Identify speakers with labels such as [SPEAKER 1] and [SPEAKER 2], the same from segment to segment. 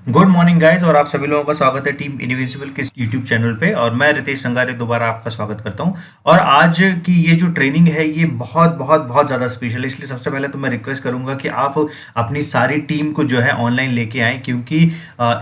[SPEAKER 1] Good morning guys और आप सभी लोगों का स्वागत है टीम इनविजिबल के यूट्यूब चैनल पे। और मैं रितेश रंगारे दोबारा आपका स्वागत करता हूं। और आज की ये जो ट्रेनिंग है ये बहुत बहुत बहुत ज़्यादा स्पेशल है, इसलिए सबसे पहले तो मैं रिक्वेस्ट करूंगा कि आप अपनी सारी टीम को जो है ऑनलाइन लेके आएँ, क्योंकि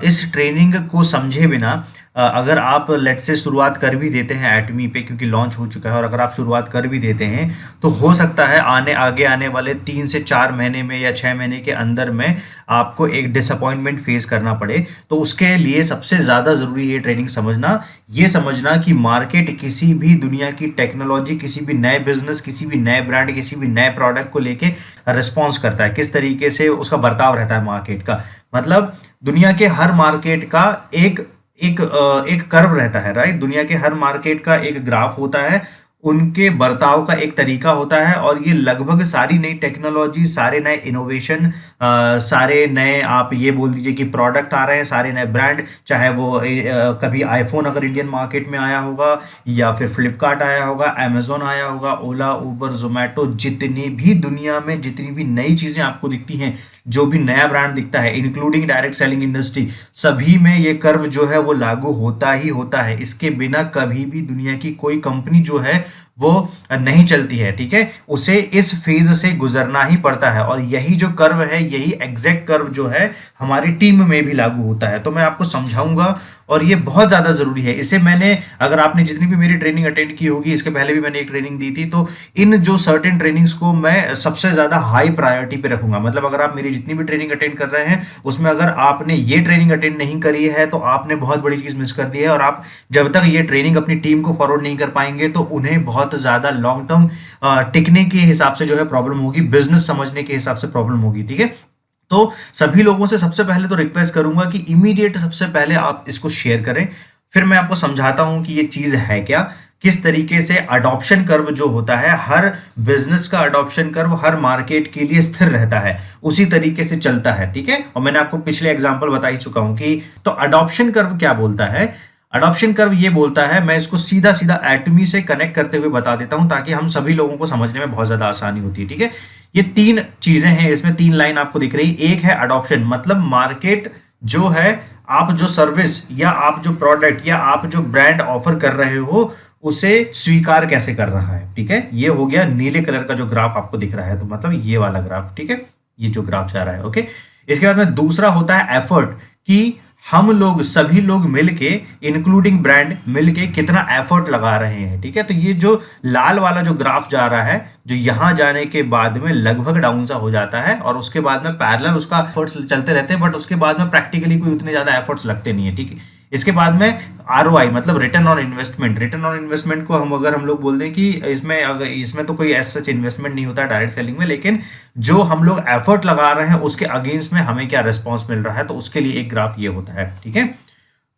[SPEAKER 1] इस ट्रेनिंग को समझे बिना अगर आप लेट से शुरुआत कर भी देते हैं एटमी पे, क्योंकि लॉन्च हो चुका है, और अगर आप शुरुआत कर भी देते हैं तो हो सकता है आगे आने वाले 3 से 4 महीने में या 6 महीने के अंदर में आपको एक डिसअपॉइंटमेंट फेस करना पड़े। तो उसके लिए सबसे ज़्यादा ज़रूरी है ट्रेनिंग समझना, ये समझना कि मार्केट किसी भी दुनिया की टेक्नोलॉजी, किसी भी नए बिजनेस, किसी भी नए ब्रांड, किसी भी नए प्रोडक्ट को लेके रिस्पॉन्स करता है, किस तरीके से उसका बर्ताव रहता है मार्केट का। मतलब दुनिया के हर मार्केट का एक एक एक कर्व रहता है, राइट। दुनिया के हर मार्केट का एक ग्राफ होता है, उनके बर्ताव का एक तरीका होता है, और ये लगभग सारी नई टेक्नोलॉजी, सारे नए इनोवेशन, सारे नए, आप ये बोल दीजिए कि प्रोडक्ट आ रहे हैं, सारे नए ब्रांड, चाहे वो कभी आईफोन अगर इंडियन मार्केट में आया होगा, या फिर फ्लिपकार्ट आया होगा, अमेजोन आया होगा, ओला, उबर, जोमेटो, जितनी भी दुनिया में जितनी भी नई चीज़ें आपको दिखती हैं, जो भी नया ब्रांड दिखता है, इंक्लूडिंग डायरेक्ट सेलिंग इंडस्ट्री, सभी में ये कर्व जो है वो लागू होता ही होता है। इसके बिना कभी भी दुनिया की कोई कंपनी जो है वो नहीं चलती है, ठीक है। उसे इस फेज से गुजरना ही पड़ता है, और यही जो कर्व है, यही एग्जैक्ट कर्व जो है हमारी टीम में भी लागू होता है। तो मैं आपको समझाऊंगा, और ये बहुत ज़्यादा ज़रूरी है। इसे मैंने, अगर आपने जितनी भी मेरी ट्रेनिंग अटेंड की होगी, इसके पहले भी मैंने एक ट्रेनिंग दी थी, तो इन जो सर्टेन ट्रेनिंग्स को मैं सबसे ज़्यादा हाई प्रायोरिटी पे रखूंगा। मतलब अगर आप मेरी जितनी भी ट्रेनिंग अटेंड कर रहे हैं, उसमें अगर आपने ये ट्रेनिंग अटेंड नहीं करी है तो आपने बहुत बड़ी चीज़ मिस कर दी है। और आप जब तक ये ट्रेनिंग अपनी टीम को फॉरवर्ड नहीं कर पाएंगे तो उन्हें बहुत ज़्यादा लॉन्ग टर्म टिकने के हिसाब से जो है प्रॉब्लम होगी, बिजनेस समझने के हिसाब से प्रॉब्लम होगी, ठीक है। तो सभी लोगों से सबसे पहले तो रिक्वेस्ट करूंगा कि इमीडिएट सबसे पहले आप इसको शेयर करें, फिर मैं आपको समझाता हूं कि ये चीज है क्या, किस तरीके से अडॉप्शन कर्व जो होता है, हर बिजनेस का अडॉप्शन कर्व हर मार्केट के लिए स्थिर रहता है, उसी तरीके से चलता है, ठीक है। और मैंने आपको पिछले एग्जांपल बता ही चुका हूं कि तो अडॉप्शन कर्व क्या बोलता है। अडॉप्शन कर्व ये बोलता है, मैं इसको सीधा सीधा एटमी से कनेक्ट करते हुए बता देता हूं ताकि हम सभी लोगों को समझने में बहुत ज्यादा आसानी होती है, ठीक है। ये 3 चीजें हैं, इसमें 3 लाइन आपको दिख रही। एक है अडॉप्शन, मतलब मार्केट जो है, आप जो सर्विस या आप जो प्रोडक्ट या आप जो ब्रांड ऑफर कर रहे हो उसे स्वीकार कैसे कर रहा है, ठीक है। ये हो गया नीले कलर का जो ग्राफ आपको दिख रहा है, तो मतलब ये वाला ग्राफ, ठीक है, ये जो ग्राफ जा रहा है, ओके। इसके बाद में दूसरा होता है एफर्ट, कि हम लोग सभी लोग मिलके, इंक्लूडिंग ब्रांड, मिलके कितना एफर्ट लगा रहे हैं, ठीक है। तो ये जो लाल वाला जो ग्राफ जा रहा है, जो यहां जाने के बाद में लगभग डाउन सा हो जाता है, और उसके बाद में पैरेलल उसका एफर्ट्स चलते रहते हैं, बट उसके बाद में प्रैक्टिकली कोई उतने ज्यादा एफर्ट्स लगते नहीं है, ठीक है। इसके बाद में आरओआई, मतलब return on investment. Return on investment को हम लोग बोल दें कि इसमें, अगर इसमें तो कोई ऐसा सच इन्वेस्टमेंट नहीं होता है डायरेक्ट सेलिंग में, लेकिन जो हम लोग एफर्ट लगा रहे हैं उसके अगेंस्ट में हमें क्या रिस्पॉन्स मिल रहा है, तो उसके लिए एक ग्राफ ये होता है, ठीक है।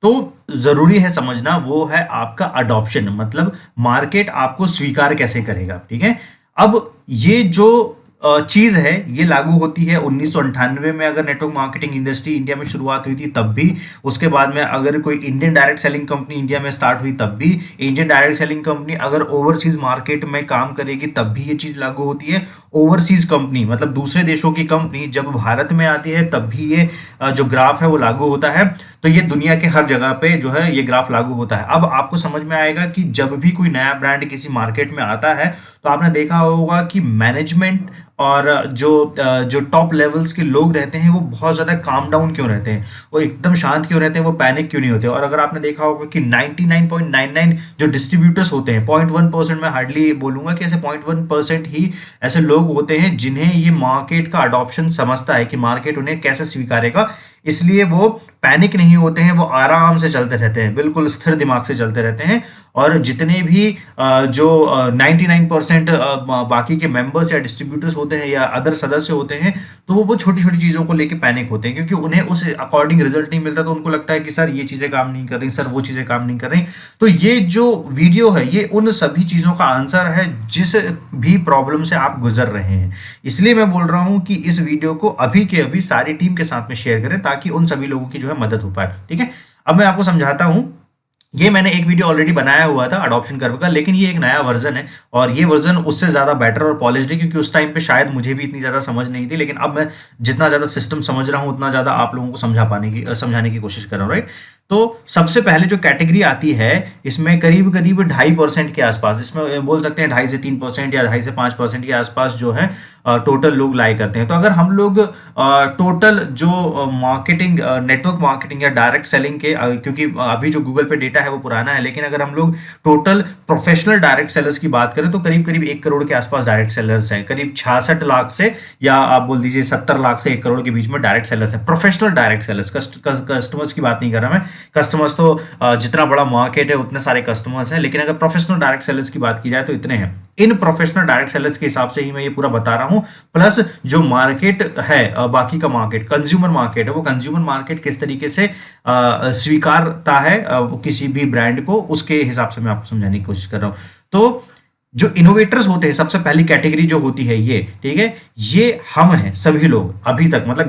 [SPEAKER 1] तो जरूरी है समझना, वो है आपका अडॉप्शन, मतलब मार्केट आपको स्वीकार कैसे करेगा, ठीक है। अब ये जो चीज है ये लागू होती है 1998 में, अगर नेटवर्क मार्केटिंग इंडस्ट्री इंडिया में शुरुआत हुई थी तब भी। उसके बाद में अगर कोई Indian direct selling company India में स्टार्ट हुई तब भी। इंडियन डायरेक्ट सेलिंग कंपनी अगर ओवरसीज मार्केट में काम करेगी तब भी ये चीज लागू होती है। ओवरसीज कंपनी मतलब दूसरे देशों की कंपनी जब भारत में आती है तब भी ये जो ग्राफ है वो लागू होता है। तो ये दुनिया के हर जगह पे जो है ये ग्राफ लागू होता है। अब आपको समझ में आएगा कि जब भी कोई नया ब्रांड किसी मार्केट में आता है तो आपने देखा होगा कि मैनेजमेंट और जो टॉप लेवल्स के लोग रहते हैं वो बहुत ज़्यादा काम डाउन क्यों रहते हैं, वो एकदम शांत क्यों रहते हैं, वो पैनिक क्यों नहीं होते। और अगर आपने देखा होगा कि 99.99 जो डिस्ट्रीब्यूटर्स होते हैं, 0.1%, मैं हार्डली बोलूंगा कि ऐसे 0.1% ही ऐसे लोग होते हैं जिन्हें ये मार्केट का अडॉप्शन समझता है कि मार्केट उन्हें कैसे स्वीकारेगा, इसलिए वो पैनिक नहीं होते हैं, वो आराम से चलते रहते हैं, बिल्कुल स्थिर दिमाग से चलते रहते हैं। और जितने भी जो 99% बाकी के मेंबर्स या डिस्ट्रीब्यूटर्स होते हैं या अदर सदस्य होते हैं, तो वो छोटी छोटी चीज़ों को लेके पैनिक होते हैं, क्योंकि उन्हें उस अकॉर्डिंग रिजल्ट नहीं मिलता, तो उनको लगता है कि सर ये चीज़ें काम नहीं कर रही, सर वो चीज़ें काम नहीं कर रही। तो ये जो वीडियो है ये उन सभी चीज़ों का आंसर है जिस भी प्रॉब्लम से आप गुजर रहे हैं। इसलिए मैं बोल रहा हूँ कि इस वीडियो को अभी के अभी सारी टीम के साथ में शेयर करें ताकि उन सभी लोगों की जो है मदद हो पाए, ठीक है। अब मैं आपको समझाता हूँ ये मैंने एक वीडियो ऑलरेडी बनाया हुआ था अडॉप्शन कर्व का, लेकिन ये एक नया वर्जन है और ये वर्जन उससे ज़्यादा बेटर और पॉलिश्ड है, क्योंकि उस टाइम पे शायद मुझे भी इतनी ज़्यादा समझ नहीं थी, लेकिन अब मैं जितना ज़्यादा सिस्टम समझ रहा हूँ उतना ज़्यादा आप लोगों को समझाने की कोशिश कर रहा हूँ, राइट। तो सबसे पहले जो कैटेगरी आती है इसमें करीब करीब 2.5% के आसपास, इसमें बोल सकते हैं 2.5 से 3% या 2.5 से 5% के आसपास जो है टोटल लोग लाई करते हैं। तो अगर हम लोग टोटल जो मार्केटिंग, नेटवर्क मार्केटिंग या डायरेक्ट सेलिंग के, क्योंकि अभी जो गूगल पे डेटा है वो पुराना है, लेकिन अगर हम लोग टोटल प्रोफेशनल डायरेक्ट सेलर्स की बात करें तो करीब करीब 1 करोड़ के आसपास डायरेक्ट सेलर्स हैं। करीब 66 लाख से, या आप बोल दीजिए 70 लाख से 1 करोड़ के बीच में डायरेक्ट सेलर्स हैं, प्रोफेशनल डायरेक्ट सेलर्स। कस्टमर्स की बात नहीं कर रहा मैं, कस्टमर्स तो जितना बड़ा मार्केट है उतने सारे कस्टमर्स हैं, लेकिन अगर प्रोफेशनल डायरेक्ट सेलर्स की बात की जाए तो इतने हैं। इन प्रोफेशनल डायरेक्ट सेलर्स के हिसाब से ही मैं ये पूरा बता रहा हूं, प्लस जो मार्केट है, बाकी का मार्केट कंज्यूमर मार्केट है, वो कंज्यूमर मार्केट किस तरीके से स्वीकारता है किसी भी ब्रांड को, उसके हिसाब से मैं आपको समझाने की कोशिश कर रहा हूं। तो जो इनोवेटर्स होते हैं, सबसे पहली कैटेगरी जो होती है ये, ठीक है, ये हम हैं सभी लोग अभी तक, मतलब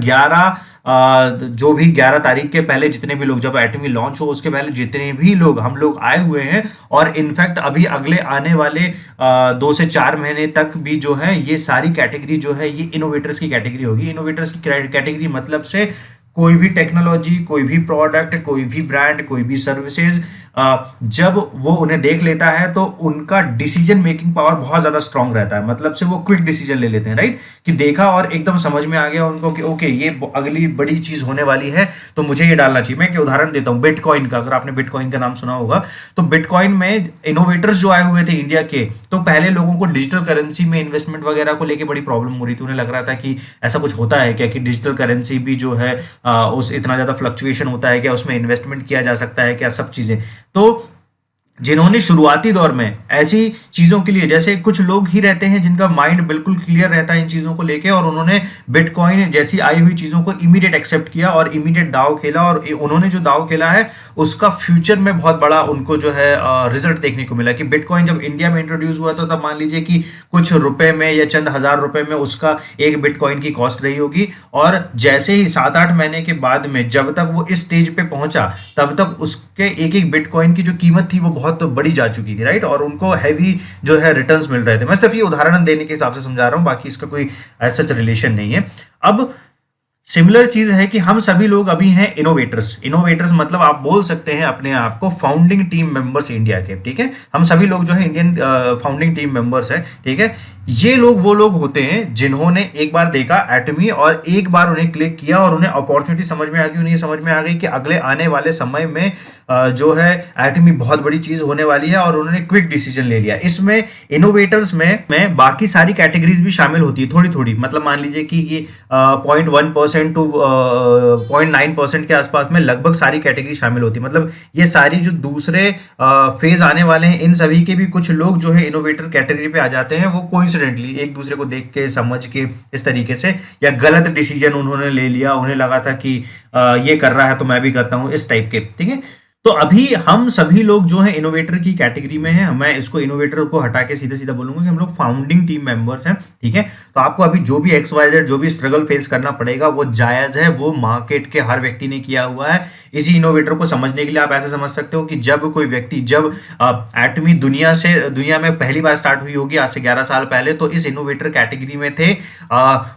[SPEAKER 1] 11 तारीख के पहले जितने भी लोग, जब एटमी लॉन्च हो उसके पहले जितने भी लोग हम लोग आए हुए हैं, और इनफैक्ट अभी अगले आने वाले 2 से 4 महीने तक भी जो है ये सारी कैटेगरी जो है ये इनोवेटर्स की कैटेगरी होगी। इनोवेटर्स की कैटेगरी मतलब से कोई भी टेक्नोलॉजी, कोई भी प्रोडक्ट, कोई भी ब्रांड, कोई भी सर्विसेज, जब वो उन्हें देख लेता है तो उनका डिसीजन मेकिंग पावर बहुत ज्यादा स्ट्रांग रहता है, मतलब से वो क्विक डिसीजन ले लेते हैं, राइट। कि देखा और एकदम समझ में आ गया उनको कि ओके ये अगली बड़ी चीज होने वाली है तो मुझे ये डालना चाहिए। मैं एक उदाहरण देता हूँ बिटकॉइन का, अगर आपने बिटकॉइन का नाम सुना होगा, तो बिटकॉइन में इनोवेटर्स जो आए हुए थे इंडिया के, तो पहले लोगों को डिजिटल करेंसी में इन्वेस्टमेंट वगैरह को लेकर बड़ी प्रॉब्लम हो रही थी। उन्हें लग रहा था कि ऐसा कुछ होता है क्या, कि डिजिटल करेंसी भी जो है उस इतना ज्यादा फ्लक्चुएशन होता है क्या, उसमें इन्वेस्टमेंट किया जा सकता है क्या, सब चीजें। तो जिन्होंने शुरुआती दौर में ऐसी चीजों के लिए, जैसे कुछ लोग ही रहते हैं जिनका माइंड बिल्कुल क्लियर रहता है इन चीजों को लेके, और उन्होंने बिटकॉइन जैसी आई हुई चीजों को इमीडिएट एक्सेप्ट किया और इमीडिएट दाव खेला, और उन्होंने जो दाव खेला है उसका फ्यूचर में बहुत बड़ा उनको जो है रिजल्ट देखने को मिला। कि बिटकॉइन जब इंडिया में इंट्रोड्यूस हुआ तो तब मान लीजिए कि कुछ रुपए में या चंद हजार रुपए में उसका एक बिटकॉइन की कॉस्ट रही होगी, और जैसे ही 7-8 महीने के बाद में जब तक वो इस स्टेज पे पहुंचा तब तक उसके एक एक बिटकॉइन की जो कीमत थी वो बहुत बड़ी जा चुकी थी, राइट। और उनको हैवी जो है रिटर्न्स मिल रहे थे। मैं सिर्फ ये उदाहरण देने के हिसाब से समझा रहा हूं, बाकी इसका कोई सच रिलेशन नहीं है। अब सिमिलर चीज है कि हम सभी लोग अभी हैं इनोवेटर्स। इनोवेटर्स मतलब आप बोल सकते हैं अपने आप को फाउंडिंग टीम मेंबर्स इंडिया के, ठीक है। हम सभी लोग जो है इंडियन फाउंडिंग टीम मेंबर्स हैं, ठीक है। ये लोग वो लोग होते हैं जिन्होंने एक बार देखा एटमी और एक बार उन्हें क्लिक किया और उन्हें अपॉर्चुनिटी समझ में आ गई, उन्हें समझ में आ गई कि अगले आने वाले समय में जो है एटमी बहुत बड़ी चीज होने वाली है, और उन्होंने क्विक डिसीजन ले लिया। इसमें इनोवेटर्स में बाकी सारी कैटेगरीज भी शामिल होती है थोड़ी थोड़ी, मतलब मान लीजिए कि ये 0.1% टू 0.9% के आसपास में लगभग सारी कैटेगरी शामिल होती है। मतलब ये सारी जो दूसरे फेज आने वाले हैं इन सभी के भी कुछ लोग जो है इनोवेटर कैटेगरी पे आ जाते हैं। वो कोइंसिडेंटली एक दूसरे को देख के समझ के इस तरीके से, या गलत डिसीजन उन्होंने ले लिया, उन्हें लगा था कि ये कर रहा है तो मैं भी करता हूं, इस टाइप के, ठीक है। तो अभी हम सभी लोग जो है इनोवेटर की कैटेगरी में हैं। मैं इसको इनोवेटर को हटा के सीधा सीधा बोलूंगा कि हम लोग फाउंडिंग टीम मेंबर्स हैं, ठीक है। तो आपको अभी जो भी XYZ जो भी स्ट्रगल फेस करना पड़ेगा वो जायज है, वो मार्केट के हर व्यक्ति ने किया हुआ है। इसी इनोवेटर को समझने के लिए आप ऐसे समझ सकते हो कि जब कोई व्यक्ति, जब एटमी दुनिया में पहली बार स्टार्ट हुई होगी आज से 11 साल पहले, तो इस इनोवेटर कैटेगरी में थे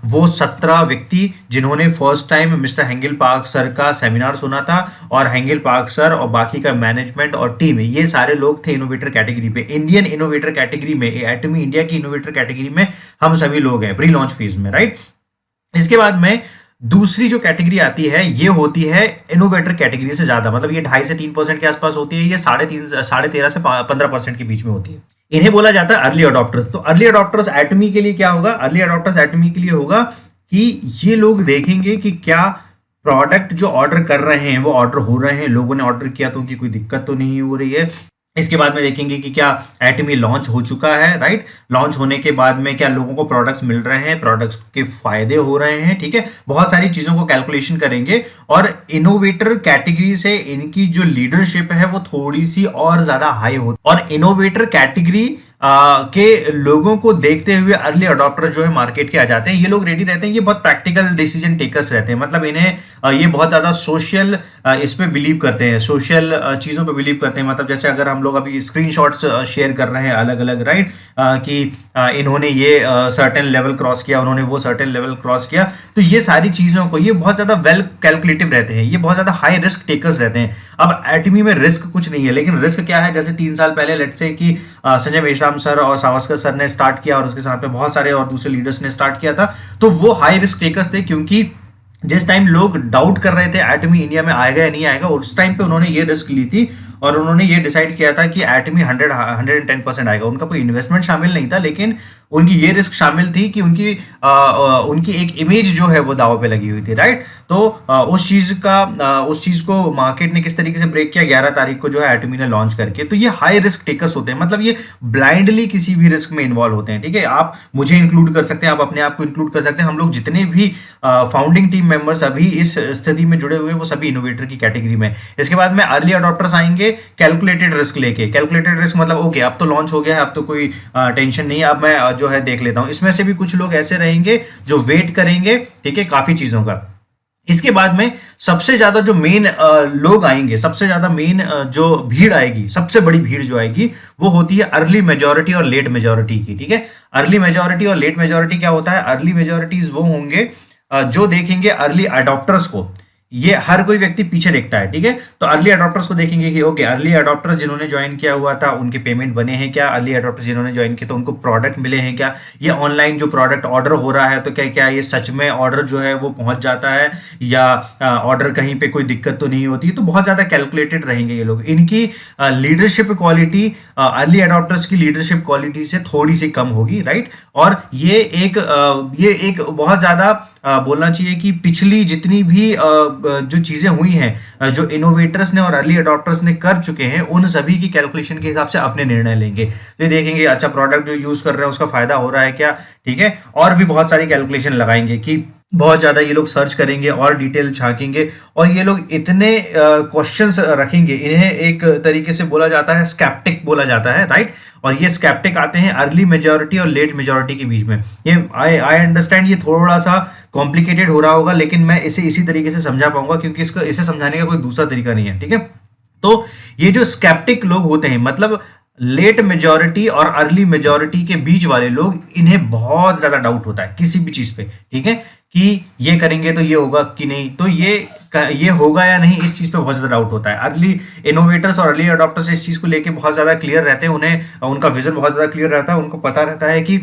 [SPEAKER 1] वो 17 व्यक्ति जिन्होंने first time mister Hengel Park sir का सेमिनार सुना था, और हेंगल पार्क सर और बाकी का मैनेजमेंट और टीम, ये सारे लोग थे इनोवेटर कैटेगरी पे। इंडियन इनोवेटर कैटेगरी में, एटमी इंडिया की इनोवेटर कैटेगरी में हम सभी लोग हैं प्री लॉन्च फेज में, राइट। इसके बाद में दूसरी जो कैटेगरी आती है ये होती है इनोवेटर कैटेगरी से ज्यादा, मतलब ये 2.5 से 3% के आसपास होती है, ये 13.5 से 15% के बीच में होती है। इन्हें बोला जाता है अर्ली अडॉप्टर्स। तो अर्ली अडॉप्टर्स एटमी के लिए क्या होगा? अर्ली अडॉप्टर्स एटमी के लिए होगा कि ये लोग देखेंगे कि क्या प्रोडक्ट जो ऑर्डर कर रहे हैं वो ऑर्डर हो रहे हैं, लोगों ने ऑर्डर किया तो उनकी कोई दिक्कत तो नहीं हो रही है। इसके बाद में देखेंगे कि क्या एटमी लॉन्च हो चुका है, राइट। लॉन्च होने के बाद में क्या लोगों को प्रोडक्ट्स मिल रहे हैं, प्रोडक्ट्स के फायदे हो रहे हैं, ठीक है। बहुत सारी चीजों को कैलकुलेशन करेंगे, और इनोवेटर कैटेगरी से इनकी जो लीडरशिप है वो थोड़ी सी और ज्यादा हाई होती है। और इनोवेटर कैटेगरी के लोगों को देखते हुए अर्ली अडॉप्टर जो है मार्केट के आ जाते हैं। ये लोग रेडी रहते हैं, ये बहुत प्रैक्टिकल डिसीजन टेकर्स रहते हैं, मतलब इन्हें ये बहुत ज्यादा सोशल इस पे बिलीव करते हैं, सोशल चीज़ों पे बिलीव करते हैं। मतलब जैसे अगर हम लोग अभी स्क्रीनशॉट्स शेयर कर रहे हैं अलग अलग, राइट, कि इन्होंने ये सर्टेन लेवल क्रॉस किया, उन्होंने वो सर्टेन लेवल क्रॉस किया, तो ये सारी चीज़ों को, ये बहुत ज़्यादा वेल कैलकुलेटिव रहते हैं, ये बहुत ज़्यादा हाई रिस्क टेकर्स रहते हैं। अब एटमी में रिस्क कुछ नहीं है, लेकिन रिस्क क्या है, जैसे 3 साल पहले लेट से कि संजय मेश्राम सर और सावस्कर सर ने स्टार्ट किया और उसके साथ में बहुत सारे और दूसरे लीडर्स ने स्टार्ट किया था, तो वो हाई रिस्क टेकर्स थे, क्योंकि जिस टाइम लोग डाउट कर रहे थे एटमी इंडिया में आएगा या नहीं आएगा, उस टाइम पे उन्होंने ये रिस्क ली थी और उन्होंने ये डिसाइड किया था कि एटमी 110% आएगा। उनका कोई इन्वेस्टमेंट शामिल नहीं था, लेकिन उनकी ये रिस्क शामिल थी कि उनकी एक इमेज जो है वो दाव पे लगी हुई थी, राइट। तो उस चीज को मार्केट ने किस तरीके से ब्रेक किया, 11 तारीख को जो है एटमी ने लॉन्च करके। तो ये हाई रिस्क टेकर्स होते हैं, मतलब ये ब्लाइंडली किसी भी रिस्क में इन्वॉल्व होते हैं, ठीक है। आप मुझे इंक्लूड कर सकते हैं, आप अपने आप को इंक्लूड कर सकते हैं, हम लोग जितने भी फाउंडिंग टीम मेंबर्स अभी इस स्थिति में जुड़े हुए हैं वो सभी इनोवेटर की कैटेगरी में। इसके बाद में अर्ली अडॉप्टर्स आएंगे कैलकुलेटेड रिस्क लेके। कैलकुलेटेड रिस्क मतलब ओके, अब तो लॉन्च हो गया है, अब तो कोई टेंशन नहीं है, अब मैं जो है देख लेता हूं। इसमें से भी कुछ लोग ऐसे रहेंगे जो वेट करेंगे, ठीक है, काफी चीजों का। इसके बाद में सबसे ज्यादा जो मेन लोग आएंगे, सबसे ज्यादा मेन जो भीड़ आएगी, सबसे बड़ी भीड़ जो आएगी वो होती है अर्ली मेजॉरिटी और लेट मेजॉरिटी की, ठीक है। अर्ली मेजॉरिटी और लेट मेजॉरिटी क्या होता है? अर्ली मेजॉरिटीज वो होंगे जो देखेंगे अर्ली अडॉप्टर्स को। ये हर कोई व्यक्ति पीछे देखता है, ठीक है। तो अर्ली अडॉप्टर्स को देखेंगे कि ओके, अर्ली अडॉप्टर्स जिन्होंने ज्वाइन किया हुआ था उनके पेमेंट बने हैं क्या, अर्ली अडॉप्टर्स जिन्होंने ज्वाइन किया तो उनको प्रोडक्ट मिले हैं क्या, ये ऑनलाइन जो प्रोडक्ट ऑर्डर हो रहा है तो क्या क्या ये सच में ऑर्डर जो है वो पहुंच जाता है, या ऑर्डर कहीं पे कोई दिक्कत तो नहीं होती। तो बहुत ज्यादा कैलकुलेटेड रहेंगे ये लोग। इनकी लीडरशिप क्वालिटी अर्ली अडॉप्टर्स की लीडरशिप क्वालिटी से थोड़ी सी कम होगी, राइट। और ये एक बहुत ज्यादा बोलना चाहिए कि पिछली जितनी भी जो चीजें हुई हैं, जो इनोवेटर्स ने और अर्ली अडॉप्टर्स ने कर चुके हैं, उन सभी की कैलकुलेशन के हिसाब से अपने निर्णय लेंगे। तो ये देखेंगे अच्छा प्रोडक्ट जो यूज कर रहे हैं उसका फायदा हो रहा है क्या, ठीक है। और भी बहुत सारी कैलकुलेशन लगाएंगे कि बहुत ज्यादा ये लोग सर्च करेंगे और डिटेल झांकेंगे, और ये लोग इतने क्वेश्चंस रखेंगे, इन्हें एक तरीके से बोला जाता है स्केप्टिक बोला जाता है, राइट। और ये स्केप्टिक आते हैं अर्ली मेजॉरिटी और लेट मेजॉरिटी के बीच में। ये आई अंडरस्टैंड ये थोड़ा सा कॉम्प्लिकेटेड हो रहा होगा, लेकिन मैं इसे इसी तरीके से समझा पाऊंगा क्योंकि इसे समझाने का कोई दूसरा तरीका नहीं है, ठीक है। तो ये जो स्केप्टिक लोग होते हैं, मतलब लेट मेजॉरिटी और अर्ली मेजॉरिटी के बीच वाले लोग, इन्हें बहुत ज्यादा डाउट होता है किसी भी चीज पे, ठीक है, कि ये करेंगे तो ये होगा कि नहीं, तो ये होगा या नहीं, इस चीज पे बहुत ज्यादा डाउट होता है। अर्ली इनोवेटर्स और अर्ली अडॉप्टर्स इस चीज को लेके बहुत ज्यादा क्लियर रहते हैं, उन्हें उनका विजन बहुत ज्यादा क्लियर रहता है, उनको पता रहता है कि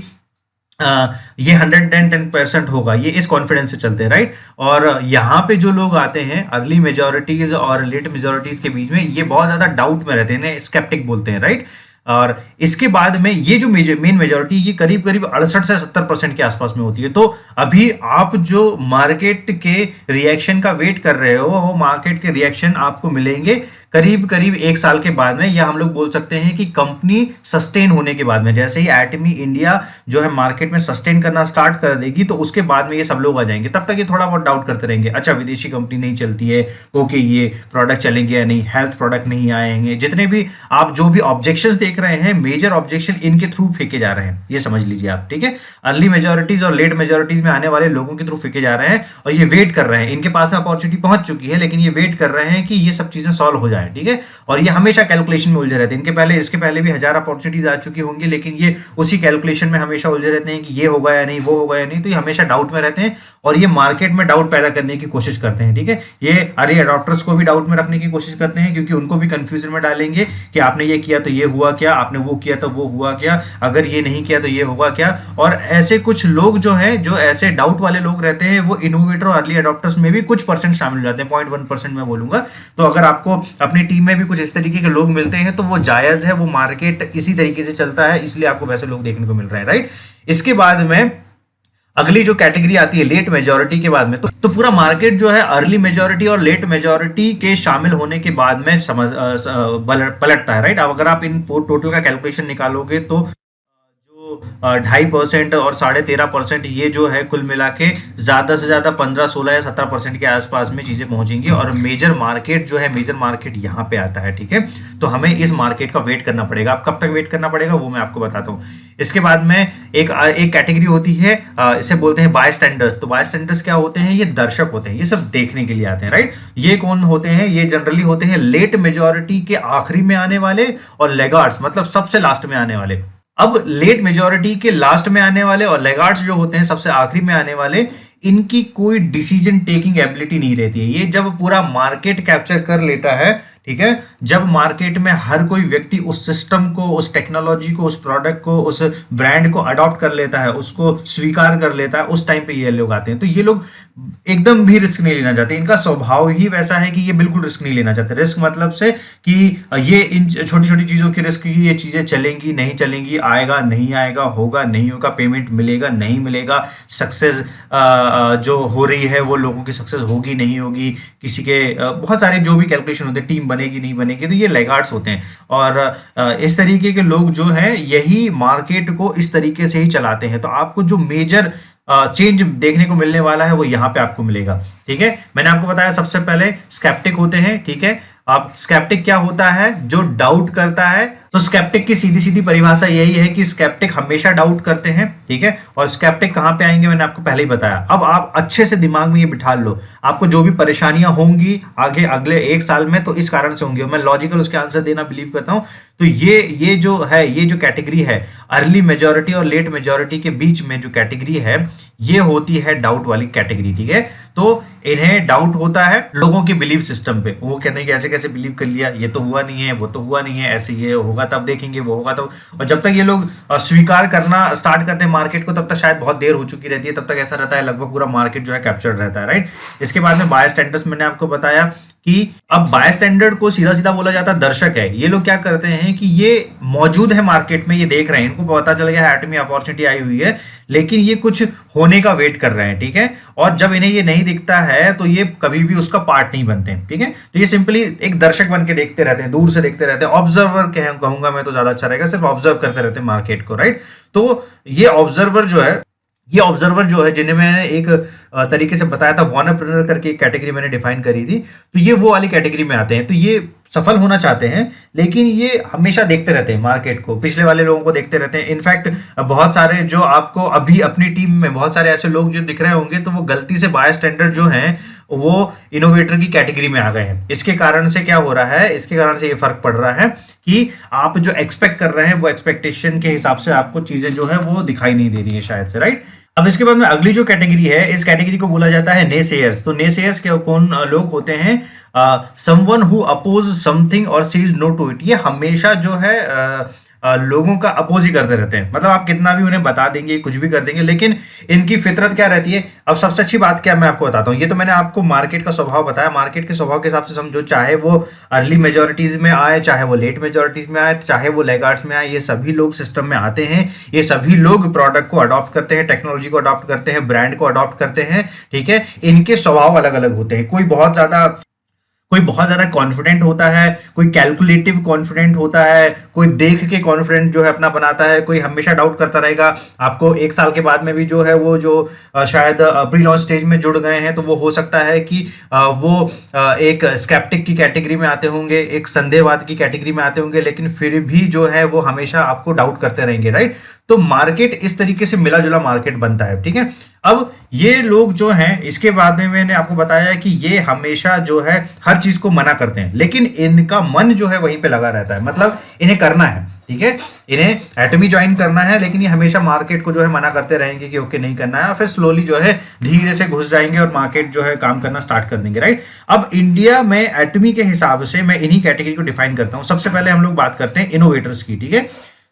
[SPEAKER 1] ये 110% होगा, ये इस कॉन्फिडेंस से चलते हैं, राइट। और यहाँ पे जो लोग आते हैं अर्ली मेजॉरिटीज और लेट मेजॉरिटीज के बीच में, ये बहुत ज्यादा डाउट में रहते हैं, स्केप्टिक बोलते हैं, राइट। और इसके बाद में ये जो मेन मेजॉरिटी, ये करीब करीब 68 से 70% के आसपास में होती है। तो अभी आप जो मार्केट के रिएक्शन का वेट कर रहे हो, वो मार्केट के रिएक्शन आपको मिलेंगे करीब करीब 1 साल के बाद में, या हम लोग बोल सकते हैं कि कंपनी सस्टेन होने के बाद में। जैसे ही एटमी इंडिया जो है मार्केट में सस्टेन करना स्टार्ट कर देगी, तो उसके बाद में ये सब लोग आ जाएंगे। तब तक ये थोड़ा बहुत डाउट करते रहेंगे, अच्छा विदेशी कंपनी नहीं चलती है, ओके ये प्रोडक्ट चलेंगे या नहीं, हेल्थ प्रोडक्ट नहीं आएंगे। जितने भी आप जो भी ऑब्जेक्शंस देख रहे हैं, मेजर ऑब्जेक्शन इनके थ्रू फेंके जा रहे हैं, ये समझ लीजिए आप, ठीक है। अर्ली मेजॉरिटीज और लेट मेजॉरिटीज में आने वाले लोगों के थ्रू फेंके जा रहे हैं, और ये वेट कर रहे हैं, इनके पास में अपॉर्चुनिटी पहुंच चुकी है, लेकिन ये वेट कर रहे हैं कि ये सब चीजें सॉल्व हो जाए, ठीक है। और ये हमेशा कैलकुलेशन में उलझे रहते हैं। इसके पहले भी 1000 अपॉर्चुनिटीज आ चुकी होंगी, लेकिन ये उसी कैलकुलेशन में हमेशा उलझे रहते हैं कि ये होगा या नहीं, वो होगा या नहीं। तो ये हमेशा डाउट में रहते हैं, और ये मार्केट में डाउट पैदा करने की कोशिश करते हैं, ठीक है। ये अर्ली अडॉप्टर्स को भी डाउट में रखने की कोशिश करते हैं, क्योंकि उनको भी कंफ्यूजन में डालेंगे कि आपने ये किया तो ये हुआ क्या, आपने वो किया तो वो हुआ क्या, अगर ये नहीं किया तो ये होगा क्या। और ऐसे कुछ लोग जो हैं, जो ऐसे डाउट वाले लोग रहते हैं, वो इनोवेटर और अर्ली अडॉप्टर्स में भी कुछ परसेंट शामिल हो जाते हैं, 0.1% मैं बोलूंगा। तो अगर आपको अपनी टीम में भी कुछ इस तरीके के लोग मिलते हैं तो वो जायज है, वो मार्केट इसी तरीके से चलता है, इसलिए आपको वैसे लोग देखने को मिल रहे हैं, राइट। इसके बाद में अगली जो कैटेगरी आती है लेट मेजॉरिटी के बाद में, तो पूरा मार्केट जो है अर्ली मेजॉरिटी और लेट मेजॉरिटी के शामिल होने के बाद में पलटता है, राइट। अब अगर आप इन टोटल का कैलकुलेशन निकालोगे तो जो 2.5% और 13.5% ये जो है कुल मिला के ज़्यादा से ज़्यादा 15, 16 या 17% के आसपास में चीज़ें पहुंचेंगी। और मेजर मार्केट जो है, मेजर मार्केट यहाँ पे आता है, ठीक है। तो हमें इस मार्केट का वेट करना पड़ेगा। अब कब तक वेट करना पड़ेगा वो मैं आपको बताता हूँ। इसके बाद में एक कैटेगरी होती है, इसे बोलते हैं बाय स्टैंडर्ड्स। तो बाय स्टैंडर्ड्स क्या होते हैं? ये दर्शक होते हैं, ये सब देखने के लिए आते हैं, राइट। ये कौन होते हैं? ये जनरली होते हैं लेट मेजॉरिटी के आखिरी में आने वाले और लेगार्ड्स, मतलब सबसे लास्ट में आने वाले। अब लेट मेजॉरिटी के लास्ट में आने वाले और लेगार्ड्स जो होते हैं सबसे आखिरी में आने वाले, इनकी कोई डिसीजन टेकिंग एबिलिटी नहीं रहती है। ये जब पूरा मार्केट कैप्चर कर लेता है, ठीक है, जब मार्केट में हर कोई व्यक्ति उस सिस्टम को, उस टेक्नोलॉजी को, उस प्रोडक्ट को, उस ब्रांड को अडॉप्ट कर लेता है, उसको स्वीकार कर लेता है, उस टाइम पे ये लोग आते हैं। तो ये लोग एकदम भी रिस्क नहीं लेना चाहते। इनका स्वभाव ही वैसा है कि ये बिल्कुल रिस्क नहीं लेना चाहते। रिस्क मतलब से कि ये इन छोटी छोटी चीजों की रिस्क, की ये चीजें चलेंगी नहीं चलेंगी, आएगा नहीं आएगा, होगा नहीं होगा, पेमेंट मिलेगा नहीं मिलेगा, सक्सेस जो हो रही है वो लोगों की सक्सेस होगी नहीं होगी, किसी के बहुत सारे जो भी कैलकुलेशन होते हैं, टीम बनेगी नहीं बनेगी, तो ये लैगार्ड्स होते हैं। और इस तरीके के लोग जो हैं यही मार्केट को इस तरीके से ही चलाते हैं। तो आपको जो मेजर चेंज देखने को मिलने वाला है वो यहाँ पे आपको मिलेगा, ठीक है। मैंने आपको बताया सबसे पहले स्केप्टिक होते हैं, ठीक है। अब स्केप्टिक क्या होता है? जो डाउट करता है। तो स्केप्टिक की सीधी सीधी परिभाषा यही है कि स्केप्टिक हमेशा डाउट करते हैं, ठीक है। और स्केप्टिक कहां पे आएंगे मैंने आपको पहले ही बताया। अब आप अच्छे से दिमाग में ये बिठा लो, आपको जो भी परेशानियां होंगी आगे अगले 1 साल में, तो इस कारण से होंगी। मैं लॉजिकल उसके आंसर देना बिलीव करता हूं। तो ये जो है, ये जो कैटेगरी है अर्ली मेजॉरिटी और लेट मेजॉरिटी के बीच में जो कैटेगरी है, ये होती है डाउट वाली कैटेगरी, ठीक है। तो इन्हें डाउट होता है लोगों के बिलीफ सिस्टम पे। वो कहते हैं कि ऐसे कैसे बिलीव कर लिया, ये तो हुआ नहीं है, वो तो हुआ नहीं है, ऐसे ये होगा तब देखेंगे, वो होगा तब। और जब तक ये लोग स्वीकार करना स्टार्ट करते हैं मार्केट को, तब तक शायद बहुत देर हो चुकी रहती है। तब तक ऐसा रहता है लगभग पूरा मार्केट जो है कैप्चर रहता है, राइट। इसके बाद में बाय स्टैंडर्ड्स मैंने आपको बताया कि अब बाय स्टैंडर्ड को सीधा सीधा बोला जाता है दर्शक है। ये लोग क्या करते हैं कि ये मौजूद है मार्केट में, ये देख रहे हैं, इनको पता चल गया है एटमी अपॉर्चुनिटी आई हुई है, लेकिन ये कुछ होने का वेट कर रहे हैं, ठीक है। और जब इन्हें ये नहीं दिखता है तो ये कभी भी उसका पार्ट नहीं बनते हैं, ठीक है। तो ये सिंपली एक दर्शक बन के देखते रहते हैं, दूर से देखते रहते हैं, ऑब्जर्वर कहूंगा मैं तो ज्यादा अच्छा रहेगा, सिर्फ ऑब्जर्व करते रहते हैं मार्केट को, राइट। तो ये ऑब्जर्वर जो है जिन्हें मैंने एक तरीके से बताया था, वॉनरप्रेन्योर करके एक कैटेगरी मैंने डिफाइन करी थी, तो ये वो वाली कैटेगरी में आते हैं। तो ये सफल होना चाहते हैं, लेकिन ये हमेशा देखते रहते हैं मार्केट को, पिछले वाले लोगों को देखते रहते हैं। इनफैक्ट बहुत सारे जो आपको अभी अपनी टीम में बहुत सारे ऐसे लोग जो दिख रहे होंगे, तो वो गलती से बाय स्टैंडर्ड जो हैं वो इनोवेटर की कैटेगरी में आ गए हैं। इसके कारण से क्या हो रहा है, इसके कारण से ये फर्क पड़ रहा है कि आप जो एक्सपेक्ट कर रहे हैं वो एक्सपेक्टेशन के हिसाब से आपको चीजें जो है वो दिखाई नहीं दे रही है शायद से, राइट। अब इसके बाद में अगली जो कैटेगरी है, इस कैटेगरी को बोला जाता है नेसेयर्स। तो नेसेयर्स के कौन लोग होते हैं? समवन हु अपोज समथिंग और सेज नो टू इट। ये हमेशा जो है लोगों का अपोज ही करते रहते हैं। मतलब आप कितना भी उन्हें बता देंगे, कुछ भी कर देंगे, लेकिन इनकी फितरत क्या रहती है? अब सबसे अच्छी बात क्या मैं आपको बताता हूँ, ये तो मैंने आपको मार्केट का स्वभाव बताया। मार्केट के स्वभाव के हिसाब से समझो, चाहे वो अर्ली मेजोरिटीज में आए, चाहे वो लेट मेजोरिटीज में आए, चाहे वो लैगार्ड्स में आए, ये सभी लोग सिस्टम में आते हैं। ये सभी लोग प्रोडक्ट को अडॉप्ट करते हैं, टेक्नोलॉजी को अडॉप्ट करते हैं, ब्रांड को अडॉप्ट करते हैं, ठीक है। इनके स्वभाव अलग अलग होते हैं। कोई बहुत ज्यादा कॉन्फिडेंट होता है, कोई कैलकुलेटिव कॉन्फिडेंट होता है, कोई देख के कॉन्फिडेंट जो है अपना बनाता है, कोई हमेशा डाउट करता रहेगा। आपको 1 साल के बाद में भी जो है वो जो शायद प्री लॉन्च स्टेज में जुड़ गए हैं, तो वो हो सकता है कि वो एक स्केप्टिक की कैटेगरी में आते होंगे, एक संदेहवाद की कैटेगरी में आते होंगे, लेकिन फिर भी जो है वो हमेशा आपको डाउट करते रहेंगे, राइट। तो मार्केट इस तरीके से मिला जुला मार्केट बनता है, ठीक है। अब ये लोग जो हैं, इसके बाद में मैंने आपको बताया कि ये हमेशा जो है हर चीज को मना करते हैं, लेकिन इनका मन जो है वहीं पे लगा रहता है। मतलब इन्हें करना है, ठीक है, इन्हें एटमी ज्वाइन करना है, लेकिन ये हमेशा मार्केट को जो है मना करते रहेंगे कि ओके नहीं करना है, और फिर स्लोली जो है धीरे से घुस जाएंगे और मार्केट जो है काम करना स्टार्ट कर देंगे, राइट। अब इंडिया में एटमी के हिसाब से मैं इन्हीं कैटेगरी को डिफाइन करता हूं। सबसे पहले हम लोग बात करते हैं इनोवेटर्स की, ठीक है।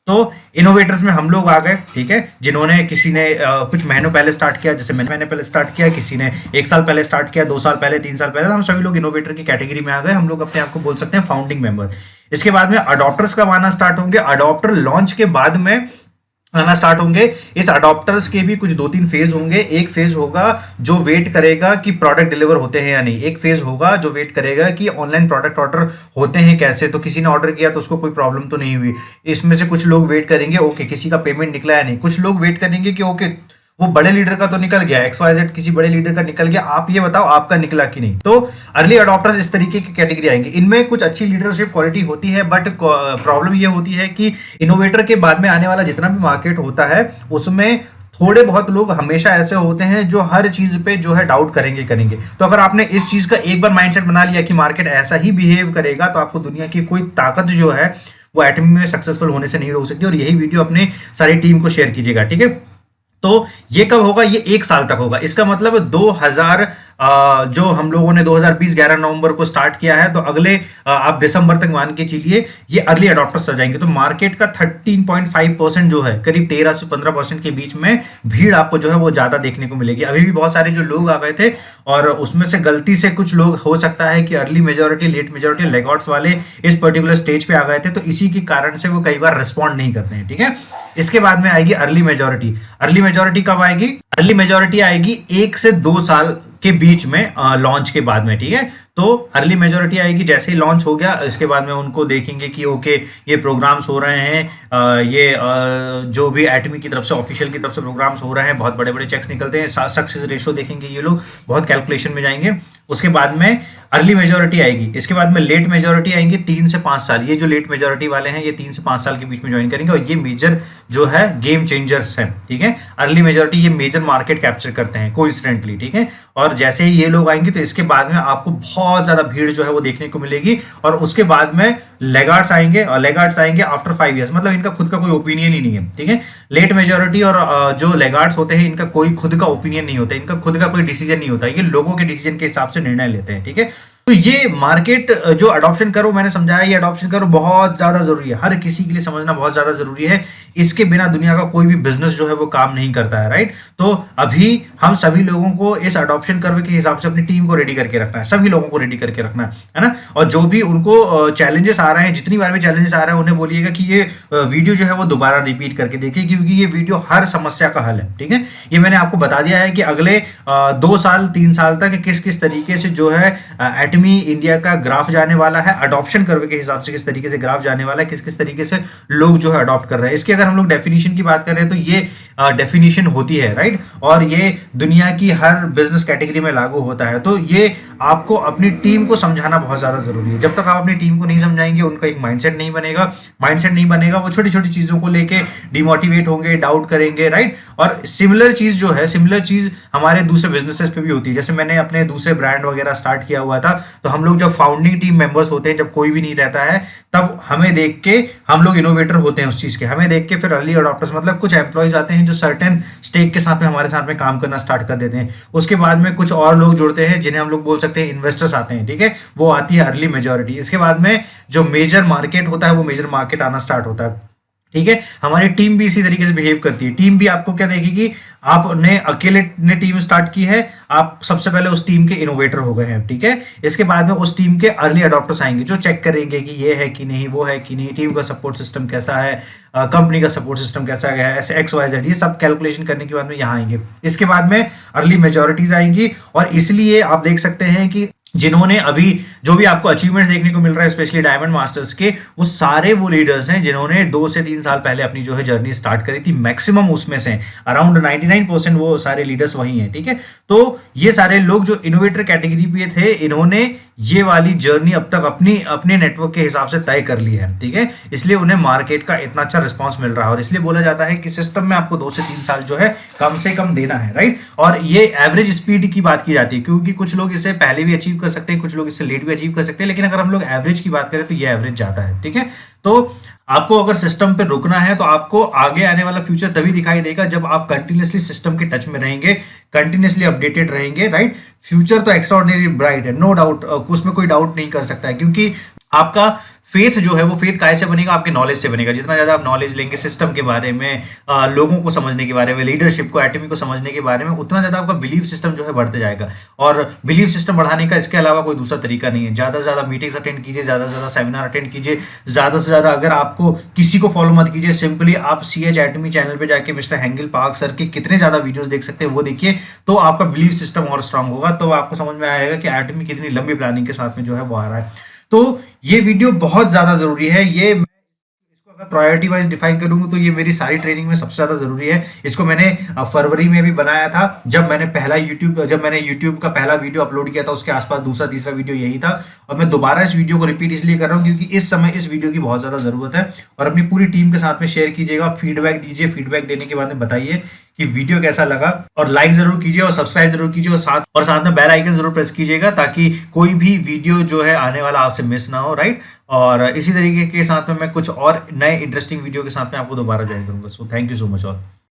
[SPEAKER 1] तो इनोवेटर्स में हम लोग आ गए, ठीक है, जिन्होंने किसी ने कुछ महीनों पहले स्टार्ट किया, जैसे मैंने पहले स्टार्ट किया, किसी ने 1 साल पहले स्टार्ट किया, 2 साल पहले, 3 साल पहले, तो हम सभी लोग इनोवेटर की कैटेगरी में आ गए। हम लोग अपने आप को बोल सकते हैं फाउंडिंग मेंबर। इसके बाद में अडॉप्टर्स कब आना स्टार्ट होंगे? अडॉप्टर लॉन्च के बाद में आना स्टार्ट होंगे। इस अडॉप्टर्स के भी कुछ 2-3 फेज होंगे। एक फेज होगा जो वेट करेगा कि प्रोडक्ट डिलीवर होते हैं या नहीं। एक फेज होगा जो वेट करेगा कि ऑनलाइन प्रोडक्ट ऑर्डर होते हैं कैसे, तो किसी ने ऑर्डर किया तो उसको कोई प्रॉब्लम तो नहीं हुई। इसमें से कुछ लोग वेट करेंगे ओके किसी का पेमेंट निकला या नहीं। कुछ लोग वेट करेंगे कि ओके वो बड़े लीडर का तो निकल गया, XYZ किसी बड़े लीडर का निकल गया, आप ये बताओ आपका निकला कि नहीं। तो अर्ली अडॉप्टर्स इस तरीके की कैटेगरी आएंगे। इनमें कुछ अच्छी लीडरशिप क्वालिटी होती है, बट प्रॉब्लम ये होती है कि इनोवेटर के बाद में आने वाला जितना भी मार्केट होता है उसमें थोड़े बहुत लोग हमेशा ऐसे होते हैं जो हर चीज पे जो है डाउट करेंगे। तो अगर आपने इस चीज का एक बार माइंडसेट बना लिया कि मार्केट ऐसा ही बिहेव करेगा, तो आपको दुनिया की कोई ताकत जो है वो एटमी में सक्सेसफुल होने से नहीं रोक सकती। और यही वीडियो अपने सारी टीम को शेयर कीजिएगा, ठीक है। तो ये कब होगा? ये 1 साल तक होगा। इसका मतलब 2000 जो हम लोगों ने 2020 11 नवंबर को स्टार्ट किया है, तो अगले आप दिसंबर तक मान के चलिए ये अर्ली अडॉप्टर्स आ जाएंगे। तो मार्केट का 13.5% जो है, करीब 13 से 15% के बीच में भीड़ आपको जो है वो ज्यादा देखने को मिलेगी। अभी भी बहुत सारे जो लोग आ गए थे और उसमें से गलती से कुछ लोग हो सकता है कि अर्ली मेजोरिटी, लेट मेजोरिटी, लेगआउट्स वाले इस पर्टिकुलर स्टेज पे आ गए थे, तो इसी के कारण से वो कई बार रिस्पॉन्ड नहीं करते हैं, ठीक है। इसके बाद में आएगी अर्ली मेजोरिटी। अर्ली मेजोरिटी कब आएगी? अर्ली मेजोरिटी आएगी 1 से 2 साल के बीच में, लॉन्च के बाद में, ठीक है। तो अर्ली मेजोरिटी आएगी जैसे ही लॉन्च हो गया, इसके बाद में उनको देखेंगे कि ओके ये प्रोग्राम्स हो रहे हैं, जो भी एटमी की तरफ से, ऑफिशियल की तरफ से प्रोग्राम्स हो रहे हैं, बहुत बड़े बड़े चेक्स निकलते हैं, सक्सेस रेशो देखेंगे ये लोग, बहुत कैलकुलेशन में जाएंगे। उसके बाद में अर्ली मेजोरिटी आएगी। इसके बाद में लेट मेजोरिटी आएंगे 3 से 5 साल। ये जो लेट मेजोरिटी वाले हैं ये 3 से 5 साल के बीच में ज्वाइन करेंगे और ये मेजर जो है गेम चेंजर्स हैं, ठीक है। अर्ली मेजोरिटी ये मेजर मार्केट कैप्चर करते हैं कोइंसिडेंटली, ठीक है। और जैसे ही ये लोग आएंगे तो इसके बाद में आपको बहुत ज्यादा भीड़ जो है वो देखने को मिलेगी। और उसके बाद में लेगार्ड्स आएंगे, और लेगार्ड्स आएंगे आफ्टर 5 ईयर्स, मतलब इनका खुद का कोई ओपिनियन ही नहीं है, ठीक है। लेट मेजोरिटी और जो लेगार्ड्स होते हैं इनका कोई खुद का ओपिनियन नहीं होता, इनका खुद का कोई डिसीजन नहीं होता, ये लोगों के डिसीजन के हिसाब से निर्णय लेते हैं, ठीक है। तो ये मार्केट जो अडॉप्शन करो, मैंने समझाया ये अडॉप्शन करो बहुत ज्यादा जरूरी है, हर किसी के लिए समझना बहुत ज्यादा जरूरी है। इसके बिना दुनिया का कोई भी बिजनेस जो है वो काम नहीं करता है, राइट। तो अभी हम सभी लोगों को इस अडॉप्शन कर्व के हिसाब से अपनी टीम को रेडी करके रखना है, सभी लोगों को रेडी करके रखना है ना। और जो भी उनको चैलेंजेस आ रहे हैं, जितनी बार भी चैलेंजेस आ रहे हैं, उन्हें बोलिएगा कि ये वीडियो जो है वो दोबारा रिपीट करके देखिए, क्योंकि ये वीडियो हर समस्या का हल है, ठीक है। ये मैंने आपको बता दिया है कि अगले 2 साल 3 साल तक किस किस तरीके से जो है एटमी इंडिया का ग्राफ जाने वाला है, अडॉप्शन कर्व के हिसाब से किस तरीके से ग्राफ जाने वाला है, किस किस तरीके से लोग जो है अडॉप्ट कर रहे हैं। इसकी अगर हम लोग डेफिनेशन की बात कर रहे हैं तो ये डेफिनेशन होती है, राइट। और ये दुनिया की हर बिजनेस कैटेगरी में लागू होता है। तो ये आपको अपनी टीम को समझाना बहुत ज्यादा जरूरी है। जब तक आप अपनी टीम को नहीं समझाएंगे, उनका एक माइंडसेट नहीं बनेगा, वो छोटी छोटी चीजों को लेके डिमोटिवेट होंगे, डाउट करेंगे, राइट। और सिमिलर चीज हमारे दूसरे बिजनेसेस पे भी होती है। जैसे मैंने अपने दूसरे ब्रांड वगैरह स्टार्ट किया हुआ था, तो हम लोग जब फाउंडिंग टीम मेंबर्स होते हैं, जब कोई भी नहीं रहता है, तब हमें देख के हम लोग इनोवेटर होते हैं उस चीज के, हमें देख के फिर अर्ली अडॉप्टर्स, मतलब कुछ एम्प्लॉयज आते हैं जो सर्टेन स्टेक के साथ में हमारे साथ में काम करना स्टार्ट कर देते हैं। उसके बाद में कुछ और लोग जुड़ते हैं जिन्हें हम लोग बोल सकते हैं इन्वेस्टर्स आते हैं, ठीक है। वो आती है अर्ली मेजोरिटी। इसके बाद में जो मेजर मार्केट होता है वो मेजर मार्केट आना स्टार्ट होता है, ठीक है। हमारी टीम भी इसी तरीके से बिहेव करती है। टीम भी आपको क्या देखेगी, आपने अकेले ने टीम स्टार्ट की है, आप सबसे पहले उस टीम के इनोवेटर हो गए हैं, ठीक है। इसके बाद में उस टीम के अर्ली अडॉप्टर्स आएंगे जो चेक करेंगे कि ये है कि नहीं, वो है कि नहीं, टीम का सपोर्ट सिस्टम कैसा है, कंपनी का सपोर्ट सिस्टम कैसा है, ऐसे XYZ, ये सब कैलकुलेशन करने के बाद में यहाँ आएंगे। इसके बाद में अर्ली मेजोरिटीज आएंगी। और इसलिए आप देख सकते हैं कि जिन्होंने अभी जो भी आपको अचीवमेंट्स देखने को मिल रहा है, स्पेशली डायमंड मास्टर्स के, वो सारे वो लीडर्स हैं जिन्होंने 2 से 3 साल पहले अपनी जो है जर्नी स्टार्ट करी थी। मैक्सिमम उसमें से अराउंड 99% वो सारे लीडर्स वही हैं, ठीक है। तो ये सारे लोग जो इनोवेटर कैटेगरी पे थे, इन्होंने ये वाली जर्नी अब तक अपने नेटवर्क के हिसाब से तय कर ली है, ठीक है। इसलिए उन्हें मार्केट का इतना अच्छा रिस्पॉन्स मिल रहा है। और इसलिए बोला जाता है कि सिस्टम में आपको 2 से 3 साल जो है कम से कम देना है, राइट। और ये एवरेज स्पीड की बात की जाती है, क्योंकि कुछ लोग इससे पहले भी अचीव कर सकते हैं, कुछ लोग इससे लेट भी अचीव कर सकते हैं, लेकिन अगर हम लोग एवरेज की बात करें तो ये एवरेज जाता है, ठीक है। तो आपको अगर सिस्टम पे रुकना है तो आपको आगे आने वाला फ्यूचर तभी दिखाई देगा जब आप कंटिन्यूअसली सिस्टम के टच में रहेंगे, कंटिन्यूअसली अपडेटेड रहेंगे, राइट। फ्यूचर तो एक्स्ट्राऑर्डिनरी ब्राइट है, नो डाउट, उसमें कोई डाउट नहीं कर सकता है, क्योंकि आपका फेथ जो है वो फेथ काय से बनेगा, आपके नॉलेज से बनेगा। जितना ज़्यादा आप नॉलेज लेंगे सिस्टम के बारे में, लोगों को समझने के बारे में, लीडरशिप को, एटमी को समझने के बारे में, उतना ज़्यादा आपका बिलीफ सिस्टम जो है बढ़ते जाएगा। और बिलीफ सिस्टम बढ़ाने का इसके अलावा कोई दूसरा तरीका नहीं है। ज़्यादा से ज़्यादा मीटिंग्स अटेंड कीजिए, ज़्यादा से ज़्यादा सेमिनार अटेंड कीजिए, ज़्यादा से ज़्यादा अगर आपको किसी को फॉलो मत कीजिए, सिंपली आप सी एच एटमी चैनल पर जाके मिस्टर हेंगल पार्क सर के कितने ज़्यादा वीडियोज़ देख सकते हैं वो देखिए, तो आपका बिलीफ सिस्टम और स्ट्रांग होगा। तो आपको समझ में आएगा कि एटमी कितनी लंबी प्लानिंग के साथ में जो है वो आ रहा है। तो ये वीडियो बहुत ज़्यादा ज़रूरी है। ये मैं इसको अगर प्रायोरिटी वाइज डिफाइन करूँगा तो ये मेरी सारी ट्रेनिंग में सबसे ज़्यादा ज़रूरी है। इसको मैंने फरवरी में भी बनाया था, जब मैंने यूट्यूब का पहला वीडियो अपलोड किया था, उसके आसपास दूसरा तीसरा वीडियो यही था। और मैं दोबारा इस वीडियो को रिपीट इसलिए कर रहा हूँ क्योंकि इस समय इस वीडियो की बहुत ज़्यादा ज़रूरत है। और अपनी पूरी टीम के साथ में शेयर कीजिएगा, फीडबैक दीजिए, फीडबैक देने के बाद में बताइए कि वीडियो कैसा लगा, और लाइक जरूर कीजिए और सब्सक्राइब जरूर कीजिए, और साथ में बेल आइकन जरूर प्रेस कीजिएगा ताकि कोई भी वीडियो जो है आने वाला आपसे मिस ना हो, राइट। और इसी तरीके के साथ में मैं कुछ और नए इंटरेस्टिंग वीडियो के साथ में आपको दोबारा ज्वाइन करूंगा। So thank you so much all.